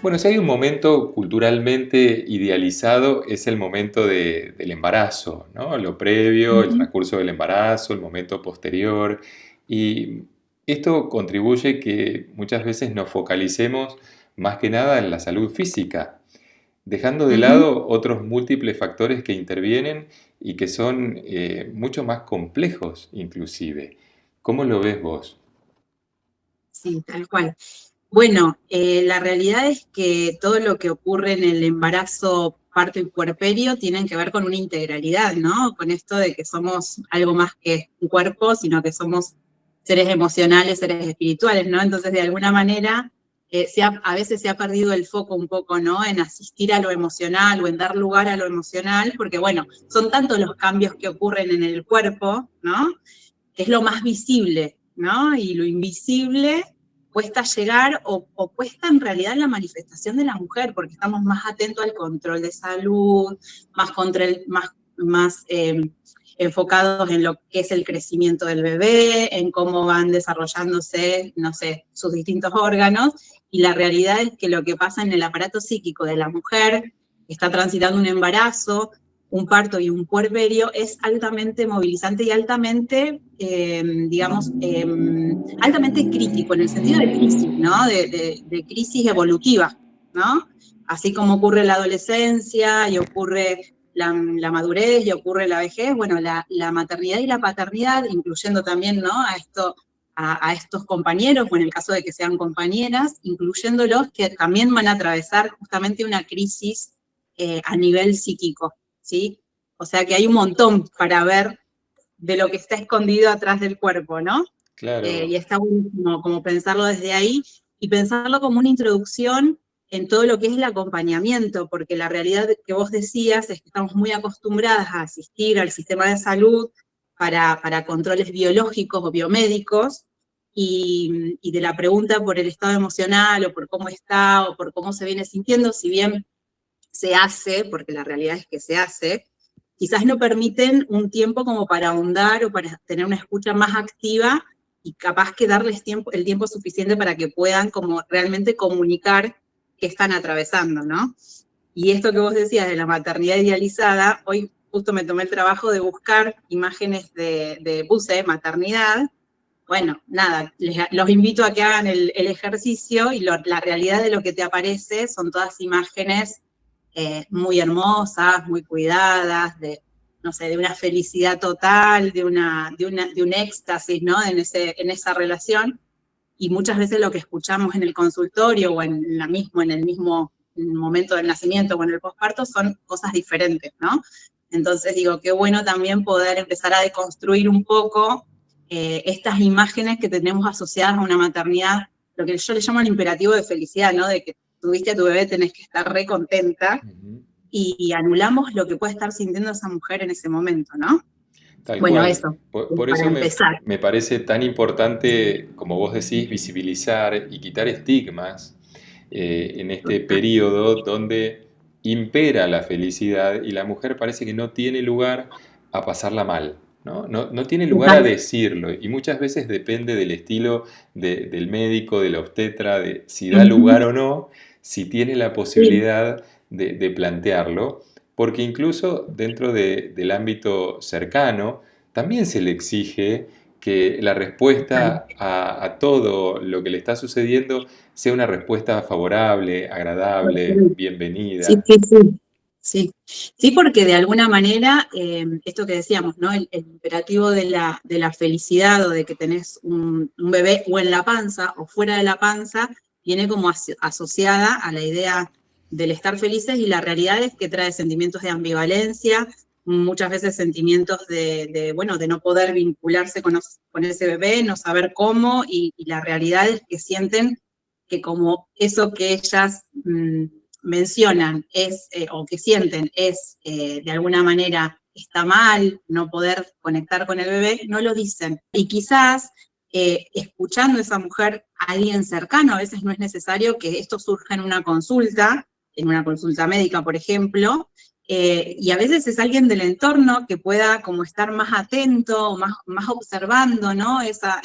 Bueno, si hay un momento culturalmente idealizado, es el momento del embarazo, ¿no? Lo previo, el Ujú. transcurso del embarazo, el momento posterior. Y esto contribuye que muchas veces nos focalicemos más que nada en la salud física, dejando de Ujú. lado otros múltiples factores que intervienen y que son mucho más complejos inclusive. ¿Cómo lo ves vos? Sí, tal cual. Bueno, la realidad es que todo lo que ocurre en el embarazo, parto y puerperio tienen que ver con una integralidad, ¿no? Con esto de que somos algo más que un cuerpo, sino que somos seres emocionales, seres espirituales, ¿no? Entonces, de alguna manera, a veces se ha perdido el foco un poco, ¿no? En asistir a lo emocional o en dar lugar a lo emocional, porque, bueno, son tantos los cambios que ocurren en el cuerpo, ¿no? Que es lo más visible, ¿no? Y lo invisible cuesta llegar o cuesta en realidad la manifestación de la mujer, porque estamos más atentos al control de salud, más enfocados en lo que es el crecimiento del bebé, en cómo van desarrollándose, no sé, sus distintos órganos, y la realidad es que lo que pasa en el aparato psíquico de la mujer que está transitando un embarazo, un parto y un puerperio es altamente movilizante y altamente, digamos, altamente crítico, en el sentido de crisis, ¿no? De crisis evolutiva, ¿no? Así como ocurre la adolescencia y ocurre la madurez y ocurre la vejez, bueno, la maternidad y la paternidad, incluyendo también, ¿no? A estos compañeros, o en el caso de que sean compañeras, incluyéndolos que también van a atravesar justamente una crisis a nivel psíquico, ¿sí? O sea que hay un montón para ver de lo que está escondido atrás del cuerpo, ¿no? Y Claro. está buenísimo como pensarlo desde ahí y pensarlo como una introducción en todo lo que es el acompañamiento, porque la realidad que vos decías es que estamos muy acostumbradas a asistir al sistema de salud para controles biológicos o biomédicos, y de la pregunta por el estado emocional o por cómo está o por cómo se viene sintiendo, si bien se hace, porque la realidad es que se hace, quizás no permiten un tiempo como para ahondar o para tener una escucha más activa y capaz que darles el tiempo suficiente para que puedan como realmente comunicar qué están atravesando, ¿no? Y esto que vos decías de la maternidad idealizada, hoy justo me tomé el trabajo de buscar imágenes puse maternidad. Bueno, nada, los invito a que hagan el ejercicio y la realidad de lo que te aparece son todas imágenes muy hermosas, muy cuidadas, no sé, de una felicidad total, de un éxtasis, ¿no? En esa relación. Y muchas veces lo que escuchamos en el consultorio o en el mismo momento del nacimiento o en el posparto son cosas diferentes, ¿no? Entonces digo, qué bueno también poder empezar a deconstruir un poco estas imágenes que tenemos asociadas a una maternidad, lo que yo le llamo el imperativo de felicidad, ¿no? De que tuviste a tu bebé, tenés que estar re contenta, Ujú. y anulamos lo que puede estar sintiendo esa mujer en ese momento, ¿no? Tal Bueno, cual. eso, Por para eso empezar. me parece tan importante, como vos decís, visibilizar y quitar estigmas en este periodo donde impera la felicidad y la mujer parece que no tiene lugar a pasarla mal, ¿no? No tiene lugar a Total. decirlo y muchas veces depende del estilo del médico, del obstetra, de si da lugar Ujú. o no, si tiene la Sí, posibilidad de plantearlo, porque incluso dentro del ámbito cercano también se le exige que la total. respuesta a todo lo que le está sucediendo sea una respuesta favorable, agradable, Sí, bienvenida. sí, sí. Sí, sí, porque de alguna manera, esto que decíamos, ¿no? El imperativo de la felicidad o de que tenés un bebé o en la panza o fuera de la panza, viene como asociada a la idea del estar felices, y la realidad es que trae sentimientos de ambivalencia, muchas veces sentimientos bueno, de no poder vincularse con ese bebé, no saber cómo, y la realidad es que sienten que como eso que ellas mencionan o que sienten de alguna manera está mal, no poder conectar con el bebé, no lo dicen. Y quizás escuchando a esa mujer, a alguien cercano, a veces no es necesario que esto surja en una consulta médica, por ejemplo, y a veces es alguien del entorno que pueda como estar más atento, más observando, ¿no? Esa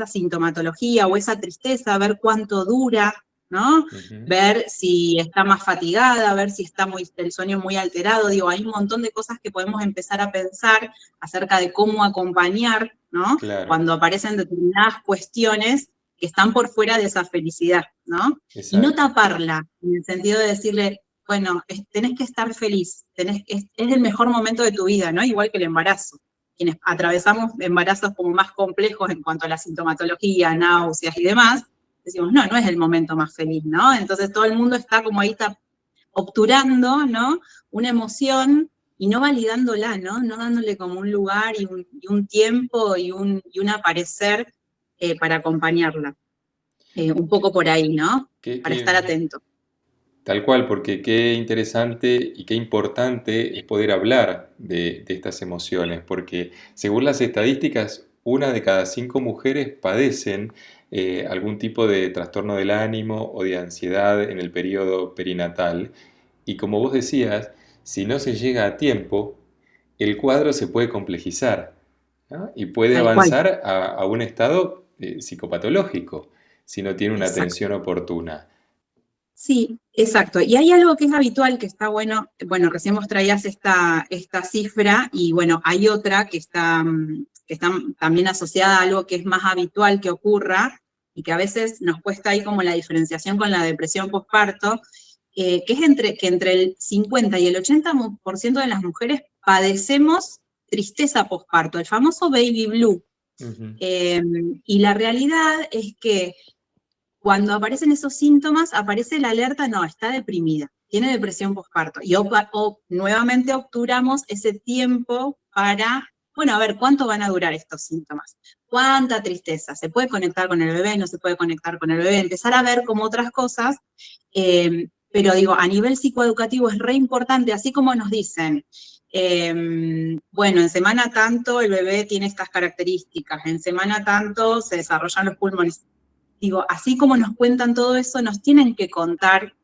sintomatología o esa tristeza, ver cuánto dura, ¿no? Ujú. Ver si está más fatigada, ver si está el sueño muy alterado. Digo, hay un montón de cosas que podemos empezar a pensar acerca de cómo acompañar, ¿no? Claro, Cuando aparecen determinadas cuestiones que están por fuera de esa felicidad, ¿no? Y no exacto. taparla, en el sentido de decirle, bueno, tenés que estar feliz, es el mejor momento de tu vida, ¿no? Igual que el embarazo. Quienes atravesamos embarazos como más complejos en cuanto a la sintomatología, náuseas y demás, decimos, no, no es el momento más feliz, ¿no? Entonces todo el mundo está como ahí obturando, ¿no? Una emoción y no validándola, ¿no? No dándole como un lugar y un tiempo y un aparecer para acompañarla. Un poco por ahí, ¿no? Qué, Para estar qué- atento. Tal cual, porque qué interesante y qué importante es poder hablar de estas emociones, porque según las estadísticas, una de cada 5 mujeres padecen algún tipo de trastorno del ánimo o de ansiedad en el periodo perinatal. Y como vos decías, si no se llega a tiempo, el cuadro se puede complejizar, ¿no? Y puede Tal cual. avanzar a un estado psicopatológico si no tiene una Exacto. atención oportuna. Sí, exacto. Y hay algo que es habitual, que está bueno, recién vos traías esta cifra y bueno, hay otra que está también asociada a algo que es más habitual que ocurra y que a veces nos cuesta ahí como la diferenciación con la depresión postparto, que es que entre el 50 y el 80% de las mujeres padecemos tristeza postparto, el famoso baby blue. Ujú. Eh, y la realidad es que cuando aparecen esos síntomas, aparece la alerta, no, está deprimida, tiene depresión postparto. Y nuevamente obturamos ese tiempo para, bueno, a ver, ¿cuánto van a durar estos síntomas? ¿Cuánta tristeza? ¿Se puede conectar con el bebé? ¿No se puede conectar con el bebé? Empezar a ver como otras cosas. Pero digo, a nivel psicoeducativo es re importante, así como nos dicen, bueno, en semana tanto el bebé tiene estas características, en semana tanto se desarrollan los pulmones. Digo, así como nos cuentan todo eso, nos tienen que contar,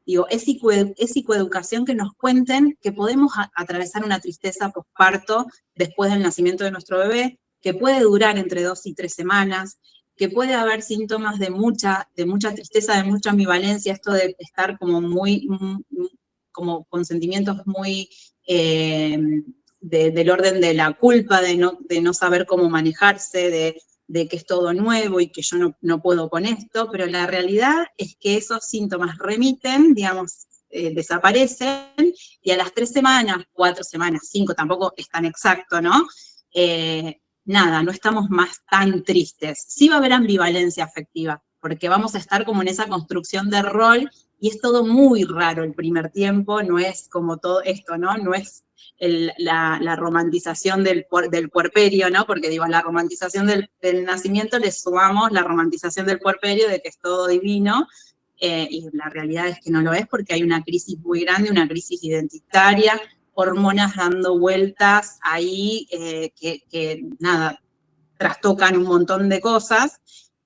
digo, es psicoeducación que nos cuenten que podemos atravesar una tristeza postparto después del nacimiento de nuestro bebé, que puede durar entre 2 y 3 semanas, que puede haber síntomas de mucha tristeza, de mucha ambivalencia, esto de estar como como con sentimientos muy eh, del orden de la culpa, de no saber cómo manejarse, de que es todo nuevo y que yo no puedo con esto, pero la realidad es que esos síntomas remiten, digamos, desaparecen y a las 3 semanas, 4 semanas, 5, tampoco es tan exacto, ¿no? Nada, no estamos más tan tristes. Sí va a haber ambivalencia afectiva, porque vamos a estar como en esa construcción de rol y es todo muy raro el primer tiempo, no es como todo esto, ¿no? No es la romantización del puerperio, ¿no? Porque digo, a la romantización del nacimiento le sumamos la romantización del puerperio, de que es todo divino, y la realidad es que no lo es porque hay una crisis muy grande, una crisis identitaria, hormonas dando vueltas ahí que nada, trastocan un montón de cosas.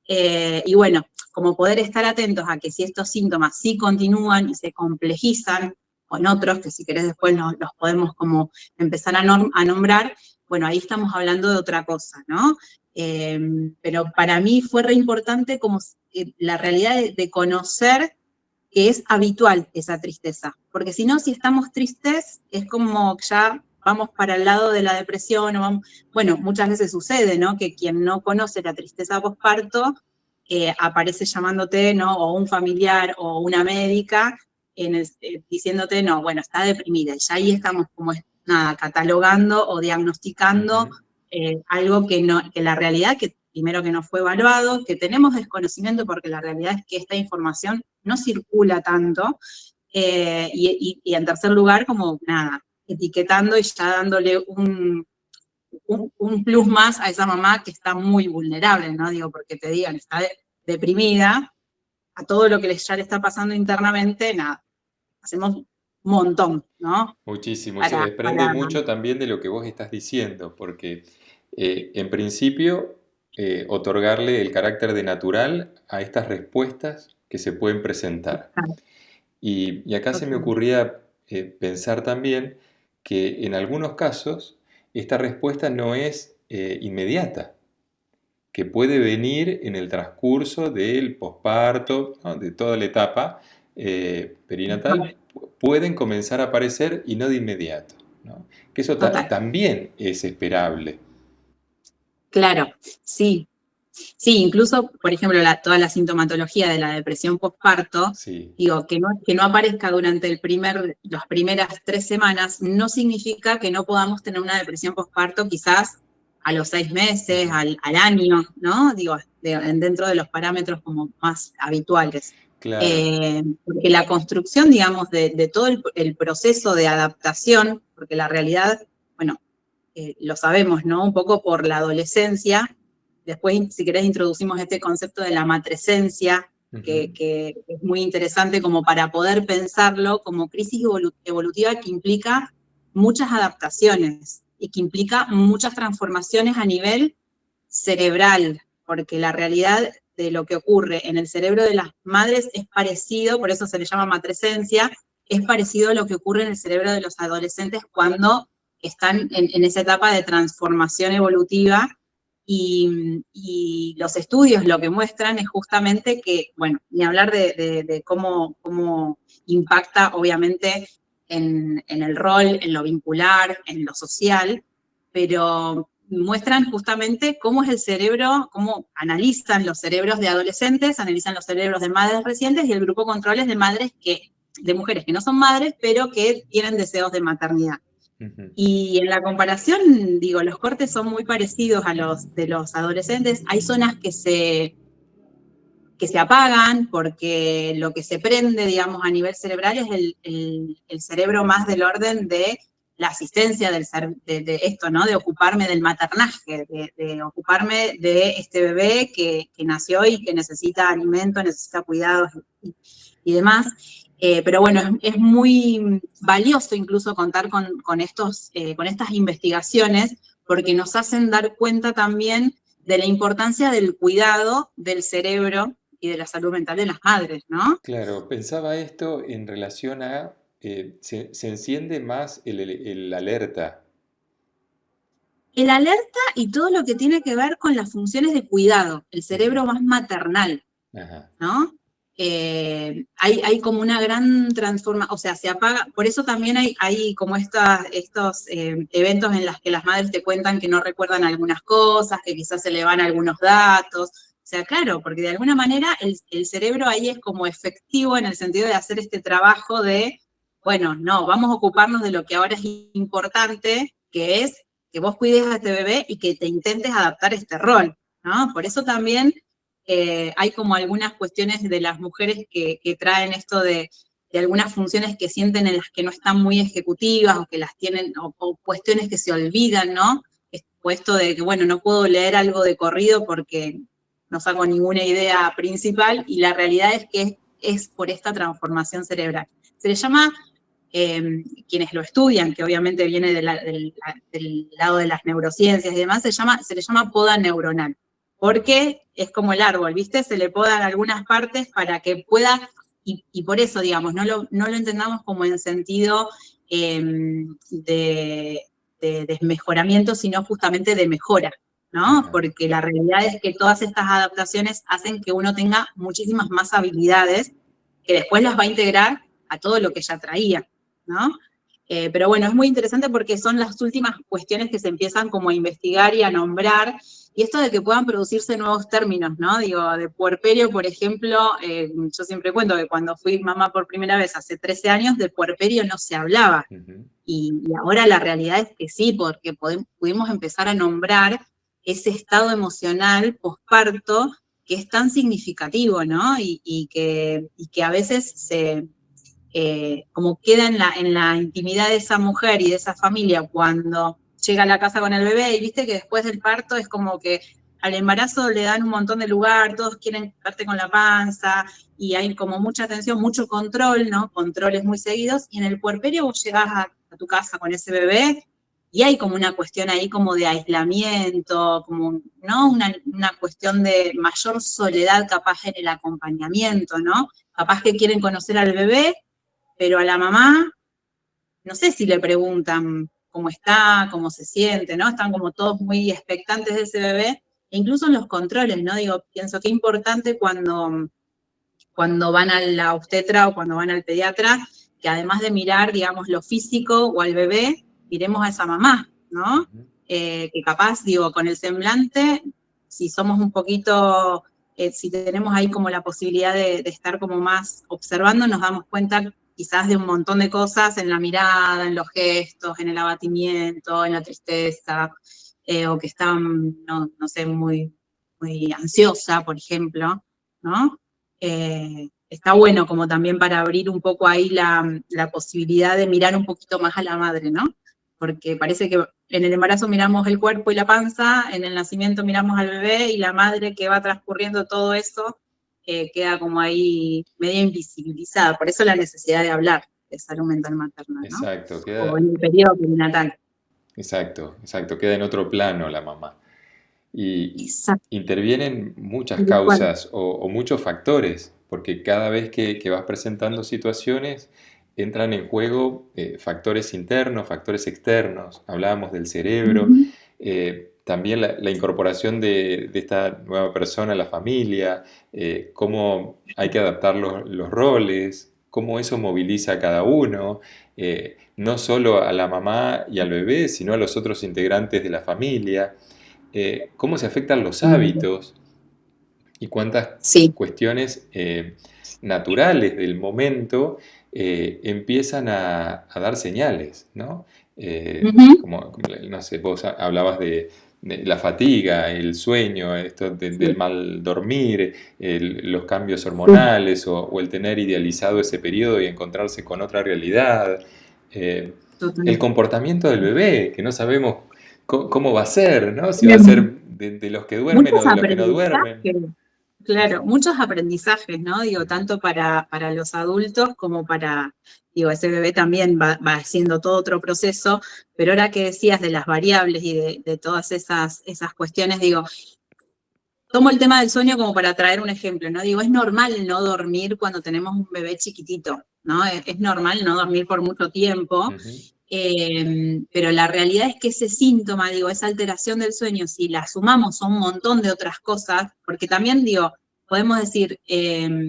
Y bueno, como poder estar atentos a que si estos síntomas sí continúan y se complejizan con otros, que si querés después los podemos como empezar a nombrar, bueno, ahí estamos hablando de otra cosa, ¿no? Pero para mí fue re importante como la realidad de conocer que es habitual esa tristeza, porque si no, si estamos tristes, es como ya vamos para el lado de la depresión, bueno, muchas veces sucede, ¿no? Que quien no conoce la tristeza postparto aparece llamándote, ¿no? O un familiar o una médica diciéndote, no, bueno, está deprimida. Y ya ahí estamos como, nada, catalogando o diagnosticando Ujú. algo que la realidad, que primero que no fue evaluado, que tenemos desconocimiento porque la realidad es que esta información no circula tanto. Y en tercer lugar, como nada, etiquetando y ya dándole un plus más a esa mamá que está muy vulnerable, ¿no? Digo, porque te digan, está deprimida, a todo lo que ya le está pasando internamente, nada, hacemos un montón, ¿no? Muchísimo. Y se Para, desprende para, mucho también de lo que vos estás diciendo, porque en principio otorgarle el carácter de natural a estas respuestas que se pueden presentar. Y acá se me total. ocurría pensar también que en algunos casos esta respuesta no es inmediata, que puede venir en el transcurso del posparto, ¿no? De toda la etapa perinatal, pueden comenzar a aparecer y no de inmediato, ¿no? Que eso Total, también es esperable. claro, sí. Sí, incluso, por ejemplo, toda la sintomatología de la depresión postparto, Sí, digo, que no aparezca durante las primeras 3 semanas, no significa que no podamos tener una depresión postparto quizás a los 6 meses, ujú, al año, ¿no? Digo, dentro de los parámetros como más habituales. claro, Porque la construcción, digamos, de todo el proceso de adaptación, porque la realidad, bueno, lo sabemos, ¿no? Un poco por la adolescencia. Después, si querés, introducimos este concepto de la matresencia, ujú, que es muy interesante como para poder pensarlo como crisis evolutiva que implica muchas adaptaciones y que implica muchas transformaciones a nivel cerebral, porque la realidad de lo que ocurre en el cerebro de las madres es parecido, por eso se le llama matresencia, es parecido a lo que ocurre en el cerebro de los adolescentes cuando están en esa etapa de transformación evolutiva y los estudios lo que muestran es justamente que, bueno, ni hablar de cómo impacta obviamente en el rol, en lo vincular, en lo social, pero muestran justamente cómo es el cerebro, cómo analizan los cerebros de adolescentes, analizan los cerebros de madres recientes y el grupo control es de mujeres que no son madres, pero que tienen deseos de maternidad. ujú. Y en la comparación, digo, los cortes son muy parecidos a los de los adolescentes. Hay zonas que se apagan porque lo que se prende, digamos, a nivel cerebral es el cerebro más del orden de la asistencia de esto, ¿no? De ocuparme del maternaje, de ocuparme de este bebé que nació y que necesita alimento, necesita cuidados y demás. Pero bueno, es muy valioso incluso contar con estas investigaciones porque nos hacen dar cuenta también de la importancia del cuidado del cerebro y de la salud mental de las madres, ¿no? Claro, pensaba esto en relación a, se enciende más el alerta. El alerta y todo lo que tiene que ver con las funciones de cuidado, el Ujú, cerebro más maternal, ajá, ¿no? Hay como una gran transformación, o sea, se apaga, por eso también hay como estos eventos en los que las madres te cuentan que no recuerdan algunas cosas, que quizás se le van algunos datos, o sea, claro, porque de alguna manera el cerebro ahí es como efectivo en el sentido de hacer este trabajo de, bueno, no, vamos a ocuparnos de lo que ahora es importante, que es que vos cuides a este bebé y que te intentes adaptar a este rol, ¿no? Por eso también hay como algunas cuestiones de las mujeres que traen esto de algunas funciones que sienten en las que no están muy ejecutivas o que las tienen, o cuestiones que se olvidan, ¿no? O esto de que, bueno, no puedo leer algo de corrido porque no saco ninguna idea principal y la realidad es que es por esta transformación cerebral. Se le llama quienes lo estudian, que obviamente viene del lado de las neurociencias y demás, se le llama poda neuronal, porque es como el árbol, ¿viste? Se le podan algunas partes para que pueda, y por eso, digamos, no lo entendamos como en sentido eh, de, de desmejoramiento, sino justamente de mejora, ¿no? ajá. Porque la realidad es que todas estas adaptaciones hacen que uno tenga muchísimas más habilidades que después las va a integrar a todo lo que ya traía, ¿no? Pero bueno, es muy interesante porque son las últimas cuestiones que se empiezan como a investigar y a nombrar, y esto de que puedan producirse nuevos términos, ¿no? Digo, de puerperio, por ejemplo, yo siempre cuento que cuando fui mamá por primera vez hace 13 años, de puerperio no se hablaba, Ujú, y ahora la realidad es que sí, porque pudimos empezar a nombrar ese estado emocional posparto que es tan significativo, ¿no? Y que a veces como queda en la intimidad de esa mujer y de esa familia cuando llega a la casa con el bebé y viste que después del parto es como que al embarazo le dan un montón de lugar, todos quieren darte con la panza y hay como mucha atención, mucho control, ¿no? Controles muy seguidos y en el puerperio vos llegás a tu casa con ese bebé y hay como una cuestión ahí como de aislamiento, como, ¿no? Una cuestión de mayor soledad capaz en el acompañamiento, ¿no? Capaz que quieren conocer al bebé, pero a la mamá, no sé si le preguntan cómo está, cómo se siente, ¿no? Están como todos muy expectantes de ese bebé, e incluso en los controles, ¿no? Digo, pienso que es importante cuando van a la obstetra o cuando van al pediatra, que además de mirar, digamos, lo físico o al bebé, miremos a esa mamá, ¿no? Ujú. Que capaz, digo, con el semblante, si somos un poquito, si tenemos ahí como la posibilidad de estar como más observando, nos damos cuenta quizás de un montón de cosas en la mirada, en los gestos, en el abatimiento, en la tristeza, o que están, no sé, muy ansiosa, por ejemplo, ¿no? Está bueno como también para abrir un poco ahí la posibilidad de mirar un poquito más a la madre, ¿no? Porque parece que en el embarazo miramos el cuerpo y la panza, en el nacimiento miramos al bebé y la madre que va transcurriendo todo eso queda como ahí medio invisibilizada. Por eso la necesidad de hablar de salud mental materna, ¿no? Exacto, O en el periodo perinatal. exacto, queda en otro plano la mamá. Y Exacto. intervienen muchas Tal cual. causas o muchos factores, porque cada vez que vas presentando situaciones, entran en juego factores internos, factores externos. Hablábamos del cerebro, Ujú. también la incorporación de esta nueva persona a la familia, cómo hay que adaptar los roles, cómo eso moviliza a cada uno, no solo a la mamá y al bebé, sino a los otros integrantes de la familia, cómo se afectan los hábitos y cuántas Sí. cuestiones naturales del momento empiezan a dar señales, ¿no? Ujú. No sé, vos hablabas de la fatiga, el sueño, esto del Sí. mal dormir, los cambios Sí. hormonales o el tener idealizado ese periodo y encontrarse con otra realidad. eh, el Total. comportamiento del bebé, que no sabemos cómo va a ser, ¿no? Si va a Tienen ser de los que duermen muchos o de los que no duermen. aprendizajes. Claro, muchos aprendizajes, ¿no? Digo, Ujú. tanto para los adultos como digo, ese bebé también va haciendo todo otro proceso, pero ahora que decías de las variables y de todas esas cuestiones, digo, tomo el tema del sueño como para traer un ejemplo, ¿no? Digo, es normal no dormir cuando tenemos un bebé chiquitito, ¿no? Es normal no dormir por mucho tiempo, Ujú. pero la realidad es que ese síntoma, digo, esa alteración del sueño, si la sumamos a un montón de otras cosas, porque también, digo, podemos decir,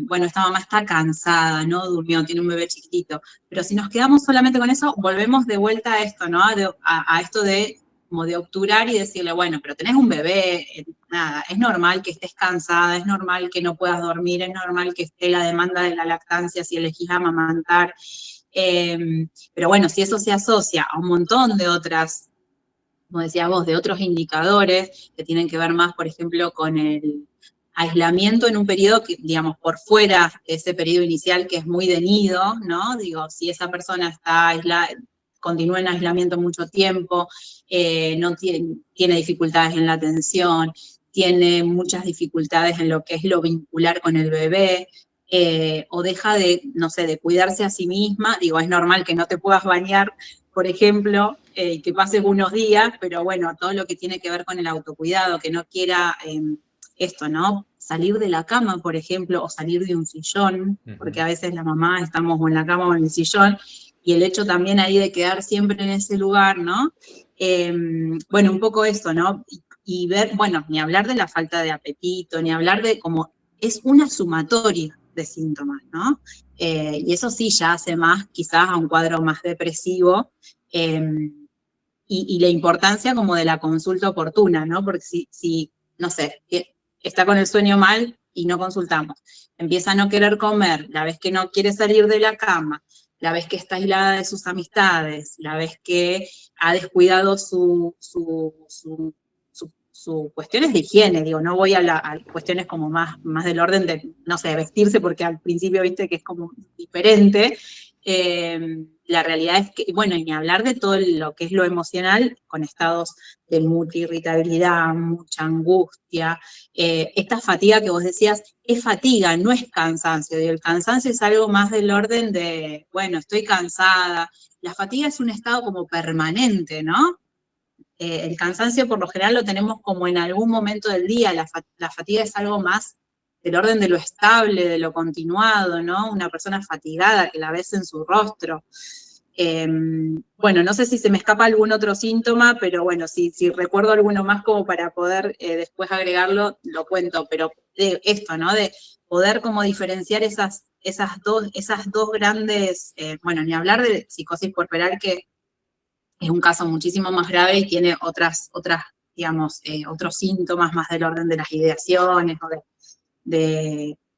bueno, esta mamá está cansada, ¿no? Durmió, tiene un bebé chiquitito, pero si nos quedamos solamente con eso, volvemos de vuelta a esto, ¿no? A esto de como de obturar y decirle, bueno, pero tenés un bebé, nada, es normal que estés cansada, es normal que no puedas dormir, es normal que esté la demanda de la lactancia si elegís amamantar. Pero bueno, si eso se asocia a un montón de otras, como decías vos, de otros indicadores que tienen que ver más, por ejemplo, con el aislamiento en un periodo que, digamos, por fuera de ese periodo inicial que es muy de nido, ¿no? Digo, si esa persona está aislada, continúa en aislamiento mucho tiempo, no tiene dificultades en la atención, tiene muchas dificultades en lo que es lo vincular con el bebé, o deja de, no sé, de cuidarse a sí misma, digo, es normal que no te puedas bañar, por ejemplo, que pases unos días, pero bueno, todo lo que tiene que ver con el autocuidado, que no quiera esto, ¿no? Salir de la cama, por ejemplo, o salir de un sillón, porque Ujú. a veces la mamá estamos o en la cama o en el sillón, y el hecho también ahí de quedar siempre en ese lugar, ¿no? Eh, bueno, un poco eso, ¿no? Y ver, bueno, ni hablar de la falta de apetito, ni hablar de cómo es una sumatoria de síntomas, ¿no? Y eso sí ya hace más quizás a un cuadro más depresivo, eh, y la importancia como de la consulta oportuna, ¿no? Porque si no sé, está con el sueño mal y no consultamos, empieza a no querer comer, la vez que no quiere salir de la cama, la vez que está aislada de sus amistades, la vez que ha descuidado su cuestiones de higiene, digo, no voy a cuestiones como más del orden de, no sé, vestirse, porque al principio viste que es como diferente, la realidad es que, bueno, y ni hablar de todo lo que es lo emocional, con estados de mucha irritabilidad, mucha angustia, esta fatiga que vos decías, es fatiga, no es cansancio, y el cansancio es algo más del orden de, bueno, estoy cansada, la fatiga es un estado como permanente, ¿no? El cansancio por lo general lo tenemos como en algún momento del día, la fatiga es algo más del orden de lo estable, de lo continuado, ¿no? Una persona fatigada que la ves en su rostro. Bueno, no sé si se me escapa algún otro síntoma, pero bueno, si recuerdo alguno más como para poder después agregarlo, lo cuento, pero esto, ¿no? De poder como diferenciar esas dos grandes, bueno, ni hablar de psicosis puerperal, que es un caso muchísimo más grave y tiene digamos, otros síntomas más del orden de las ideaciones o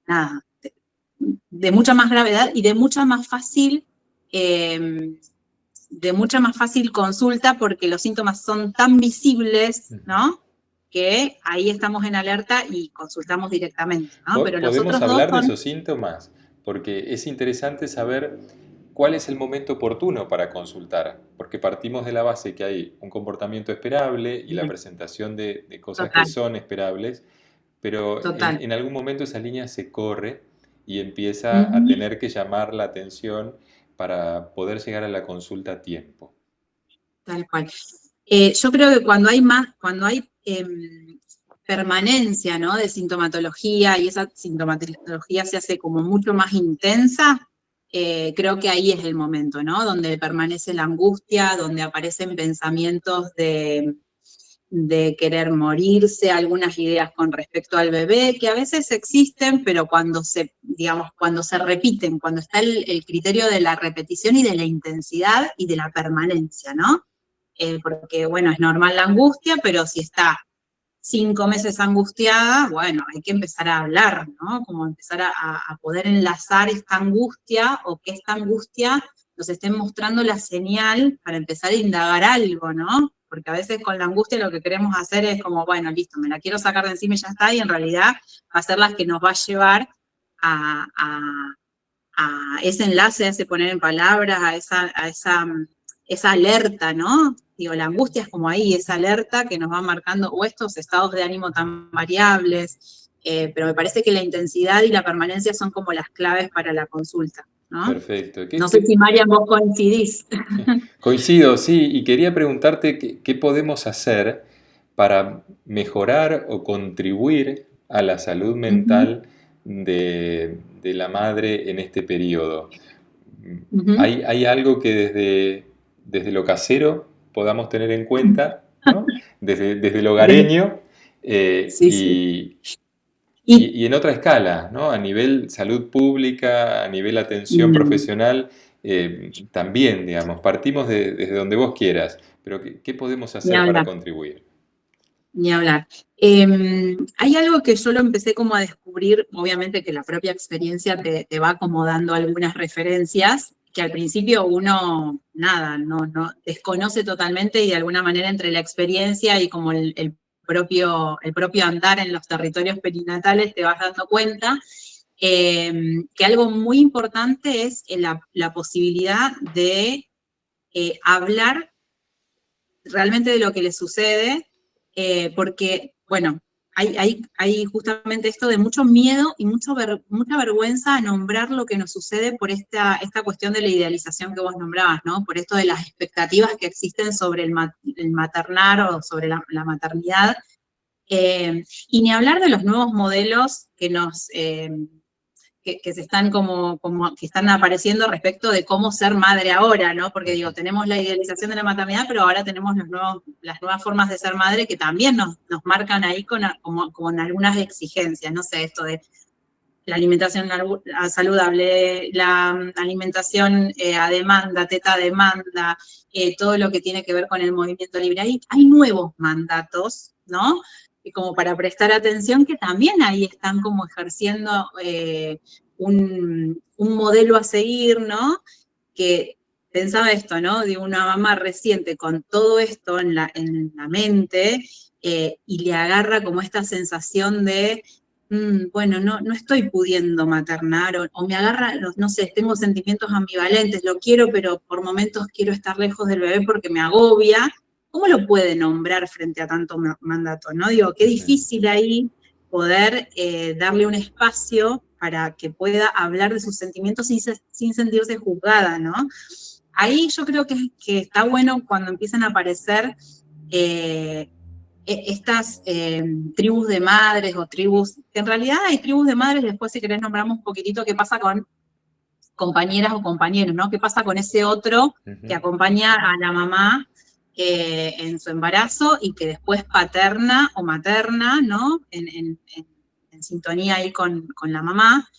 nada, de mucha más gravedad y de mucha más fácil consulta, porque los síntomas son tan visibles, ¿no? Que ahí estamos en alerta y consultamos directamente, ¿no? Pero los Podemos otros dos hablar de son esos síntomas, porque es interesante saber cuál es el momento oportuno para consultar, porque partimos de la base que hay un comportamiento esperable y la presentación de cosas que total, son esperables, pero total. en algún momento esa línea se corre y empieza a Ujú. tener que llamar la atención para poder llegar a la consulta a tiempo. Tal cual. Yo creo que cuando hay permanencia, ¿no? De sintomatología y esa sintomatología se hace como mucho más intensa, creo que ahí es el momento, ¿no? Donde permanece la angustia, donde aparecen pensamientos de querer morirse, algunas ideas con respecto al bebé, que a veces existen, pero digamos, cuando se repiten, cuando está el criterio de la repetición y de la intensidad y de la permanencia, ¿no? Porque, bueno, es normal la angustia, pero si está 5 meses angustiada, bueno, hay que empezar a hablar, ¿no? Como empezar a poder enlazar esta angustia, o que esta angustia nos esté mostrando la señal para empezar a indagar algo, ¿no? Porque a veces con la angustia lo que queremos hacer es como, bueno, listo, me la quiero sacar de encima y ya está, y en realidad va a ser la que nos va a llevar a, a, a ese enlace, a ese poner en palabras, esa alerta, ¿no? Digo, la angustia es como ahí, esa alerta que nos va marcando, o estos estados de ánimo tan variables, pero me parece que la intensidad y la permanencia son como las claves para la consulta, ¿no? Perfecto. No sé si Marian vos coincidís. Coincido, sí, y quería preguntarte qué podemos hacer para mejorar o contribuir a la salud Ujú, mental de la madre en este periodo. ujú. ¿Hay algo que desde lo casero podamos tener en cuenta, ¿no? Desde lo hogareño, Sí, sí. Y y en otra escala, ¿no? A nivel salud pública, a nivel atención mm, profesional, también, digamos, partimos desde donde vos quieras, pero ¿qué podemos ni hacer para hablar. contribuir? Ni hablar. Hay algo que yo lo empecé como a descubrir, obviamente que la propia experiencia te va acomodando algunas referencias, que al principio uno, nada, no desconoce totalmente, y de alguna manera entre la experiencia y como el propio andar en los territorios perinatales te vas dando cuenta, que algo muy importante es la posibilidad de hablar realmente de lo que le sucede, porque, bueno, hay justamente esto de mucho miedo y mucha vergüenza a nombrar lo que nos sucede por esta cuestión de la idealización que vos nombrabas, ¿no? Por esto de las expectativas que existen sobre el maternar o sobre la maternidad. Y ni hablar de los nuevos modelos que se están que están apareciendo respecto de cómo ser madre ahora, ¿no? Porque digo, tenemos la idealización de la maternidad, pero ahora tenemos las nuevas formas de ser madre que también nos marcan ahí con algunas exigencias, no sé, esto de la alimentación saludable, la alimentación a demanda, teta a demanda, todo lo que tiene que ver con el movimiento libre. Hay nuevos mandatos, ¿no? Y como para prestar atención, que también ahí están como ejerciendo un modelo a seguir, ¿no? Que pensaba esto, ¿no? De una mamá reciente con todo esto en la mente, y le agarra como esta sensación de bueno, no estoy pudiendo maternar, o me agarra, no sé, tengo sentimientos ambivalentes, lo quiero, pero por momentos quiero estar lejos del bebé porque me agobia. ¿Cómo lo puede nombrar frente a tanto mandato? ¿No? Digo, qué difícil ahí poder darle un espacio para que pueda hablar de sus sentimientos sin sentirse juzgada, ¿no? Ahí yo creo que está bueno cuando empiezan a aparecer eh, estas tribus de madres o tribus, que en realidad hay tribus de madres, después si querés nombramos un poquitito qué pasa compañeras o compañeros, ¿no? ¿Qué pasa con ese otro que Ujú. acompaña a la mamá en su embarazo y que después paterna o materna, ¿no? En sintonía ahí con la mamá.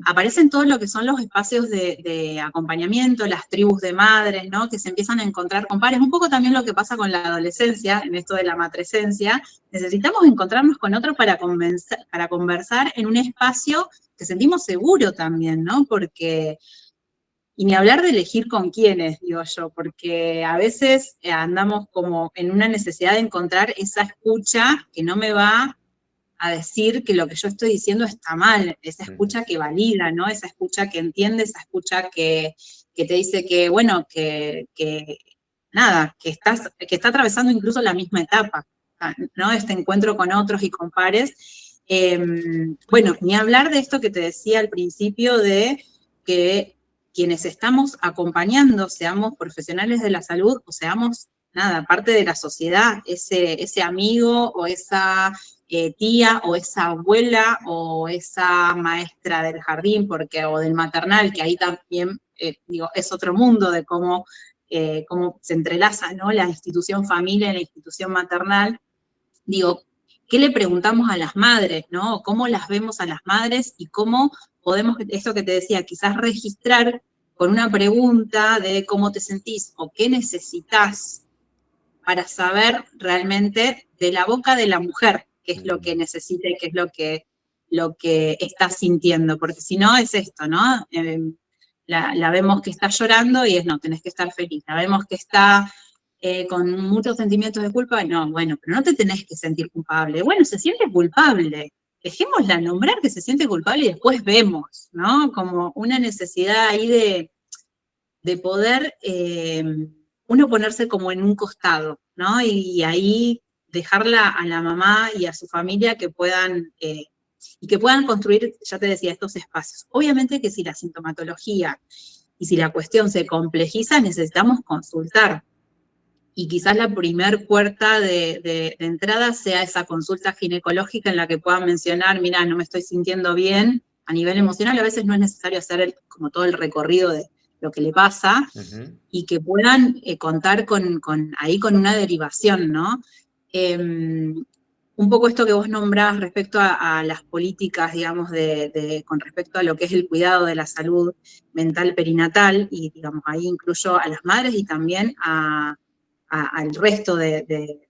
Aparecen todo lo que son los espacios de acompañamiento, las tribus de madres, ¿no? Que se empiezan a encontrar con pares. Un poco también lo que pasa con la adolescencia, en esto de la matresencia. Necesitamos encontrarnos con otros para conversar en un espacio que sentimos seguro también, ¿no? Porque, y ni hablar de elegir con quiénes, digo yo, porque a veces andamos como en una necesidad de encontrar esa escucha que no me va a decir que lo que yo estoy diciendo está mal, esa Ujú. escucha que valida, ¿no? Esa escucha que entiende, esa escucha que te dice que, bueno, que nada, que está atravesando incluso la misma etapa, ¿no? Este encuentro con otros y con pares. Bueno, ni hablar de esto que te decía al principio de que quienes estamos acompañando, seamos profesionales de la salud o seamos, nada, parte de la sociedad, ese amigo o esa tía o esa abuela o esa maestra del jardín o del maternal, que ahí también, digo, es otro mundo de cómo se entrelaza, ¿no? La institución familia y la institución maternal. Digo, ¿qué le preguntamos a las madres, ¿no? ¿Cómo las vemos a las madres y cómo podemos, eso que te decía, quizás registrar con una pregunta de cómo te sentís o qué necesitas para saber realmente de la boca de la mujer qué es lo que Mm. necesita y qué es lo que está sintiendo, porque si no es esto, ¿no? La vemos que está llorando y es, no, tenés que estar feliz. La vemos que está con muchos sentimientos de culpa, no, bueno, pero no te tenés que sentir culpable. Bueno, se siente culpable. Dejémosla nombrar que se siente culpable y después vemos, ¿no? Como una necesidad ahí de poder uno ponerse como en un costado, ¿no? Y ahí dejarla a la mamá y a su familia y que puedan construir, ya te decía, estos espacios. Obviamente que si la sintomatología y si la cuestión se complejiza, necesitamos consultar. Y quizás la primer puerta de entrada sea esa consulta ginecológica en la que puedan mencionar, mira, no me estoy sintiendo bien a nivel emocional, a veces no es necesario hacer como todo el recorrido de lo que le pasa, Ujú. y que puedan contar ahí con una derivación, ¿no? Un poco esto que vos nombrás respecto a las políticas, digamos, con respecto a lo que es el cuidado de la salud mental perinatal, y digamos, ahí incluyo a las madres y también al resto de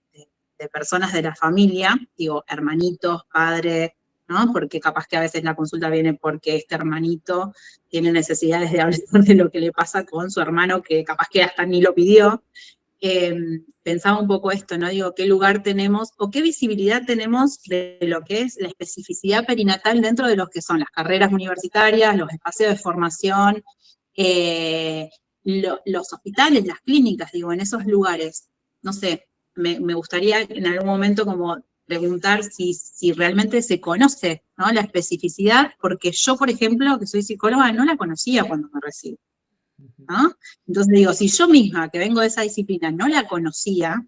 personas de la familia, digo, hermanitos, padres, ¿no? Porque capaz que a veces la consulta viene porque este hermanito tiene necesidades de hablar de lo que le pasa con su hermano, que capaz que hasta ni lo pidió. Pensaba un poco esto, ¿no? Digo, ¿qué lugar tenemos o qué visibilidad tenemos de lo que es la especificidad perinatal dentro de los que son las carreras universitarias, los espacios de formación, eh, los hospitales, las clínicas, digo, en esos lugares? No sé, me gustaría en algún momento como preguntar si realmente se conoce, ¿no? La especificidad, porque yo, por ejemplo, que soy psicóloga, no la conocía cuando me recibí, ¿no? Entonces digo, si yo misma, que vengo de esa disciplina, no la conocía,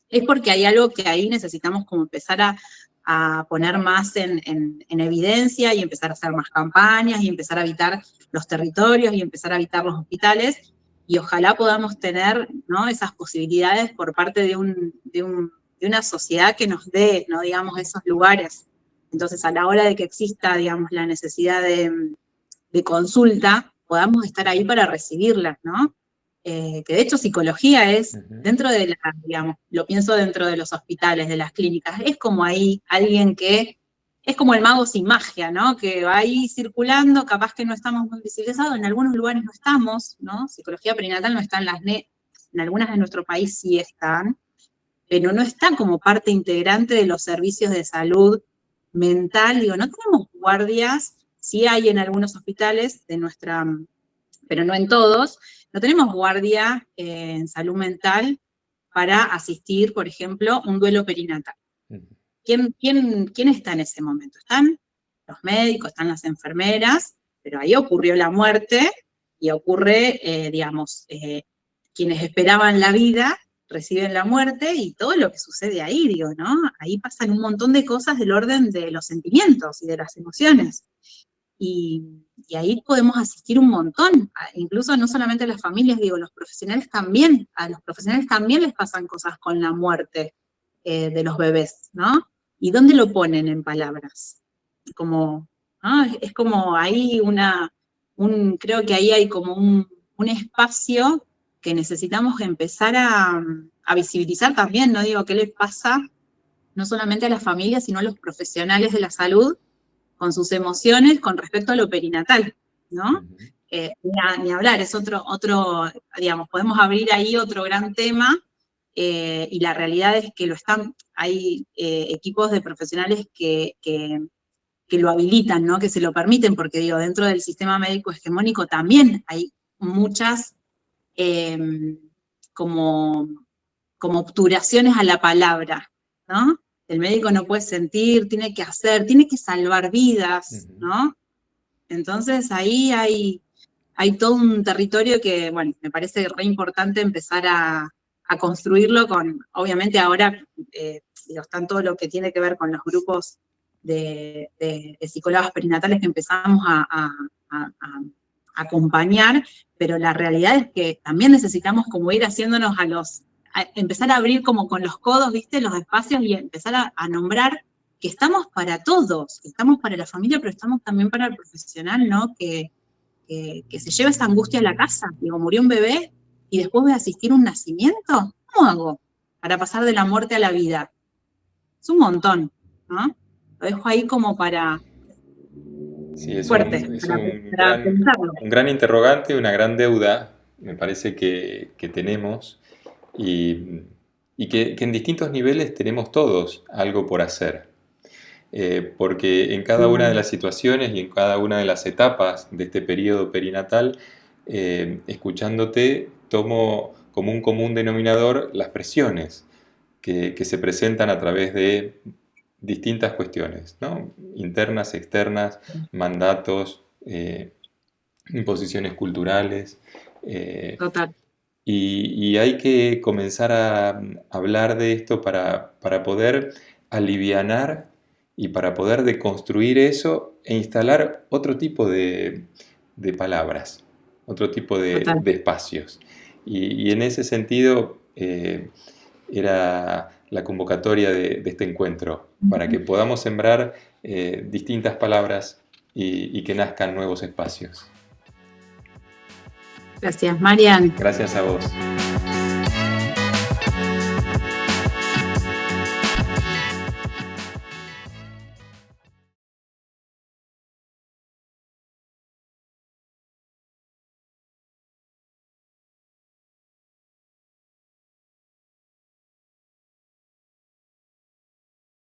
es porque hay algo que ahí necesitamos como empezar a poner más en evidencia y empezar a hacer más campañas y empezar a habitar los territorios y empezar a habitar los hospitales, y ojalá podamos tener, ¿no? Esas posibilidades por parte de una sociedad que nos dé, ¿no? Digamos, esos lugares. Entonces, a la hora de que exista, digamos, la necesidad de consulta, podamos estar ahí para recibirlas, ¿no? Que de hecho psicología es Ujú. dentro de la, digamos, lo pienso dentro de los hospitales, de las clínicas, es como ahí alguien que es como el mago sin magia, ¿no? Que va ahí circulando, capaz que no estamos muy visibilizados, en algunos lugares no estamos, ¿no? Psicología perinatal no está en las en algunas de nuestro país sí están, pero no está como parte integrante de los servicios de salud mental. Digo, no tenemos guardias, sí hay en algunos hospitales de nuestra, pero no en todos, no tenemos guardia en salud mental para asistir, por ejemplo, un duelo perinatal. Ujú. ¿Quién está en ese momento? Están los médicos, están las enfermeras, pero ahí ocurrió la muerte y ocurre, digamos, quienes esperaban la vida reciben la muerte y todo lo que sucede ahí, digo, ¿no? Ahí pasan un montón de cosas del orden de los sentimientos y de las emociones. Y, Y ahí podemos asistir un montón, incluso no solamente a las familias, digo, los profesionales también, a los profesionales también les pasan cosas con la muerte de los bebés, ¿no? ¿Y dónde lo ponen en palabras? Como, ¿no? Es como ahí creo que ahí hay como un espacio que necesitamos empezar a visibilizar también, ¿no? Digo, ¿qué le pasa no solamente a las familias, sino a los profesionales de la salud con sus emociones con respecto a lo perinatal, ¿no? Ujú. Ni hablar, es otro, digamos, podemos abrir ahí otro gran tema, y la realidad es que hay equipos de profesionales que lo habilitan, ¿no? Que se lo permiten, porque digo, dentro del sistema médico hegemónico también hay muchas eh, como, como obturaciones a la palabra, ¿no? El médico no puede sentir, tiene que hacer, tiene que salvar vidas, Ujú. ¿no? Entonces ahí hay todo un territorio que, bueno, me parece re importante empezar a construirlo con, obviamente ahora, están todo lo que tiene que ver con los grupos de psicólogos perinatales que empezamos a acompañar, pero la realidad es que también necesitamos como ir haciéndonos empezar a abrir como con los codos, ¿viste? Los espacios y empezar a nombrar que estamos para todos, que estamos para la familia, pero estamos también para el profesional, ¿no? Que se lleva esa angustia a la casa. Digo, murió un bebé y después voy a asistir a un nacimiento. ¿Cómo hago para pasar de la muerte a la vida? Es un montón, ¿no? Lo dejo ahí como para Sí, es fuerte, para pensarlo. un gran interrogante, una gran deuda, me parece que tenemos y, y que en distintos niveles tenemos todos algo por hacer. Porque en cada una de las situaciones y en cada una de las etapas de este periodo perinatal, escuchándote, tomo como un común denominador las presiones que se presentan a través de distintas cuestiones, ¿no? Internas, externas, mandatos, imposiciones culturales. eh, Total. y hay que comenzar a hablar de esto para poder alivianar y para poder deconstruir eso e instalar otro tipo de palabras, otro tipo Total. de espacios. Y en ese sentido era la convocatoria de este encuentro, para que podamos sembrar distintas palabras y que nazcan nuevos espacios. Gracias, Marian. Gracias a vos.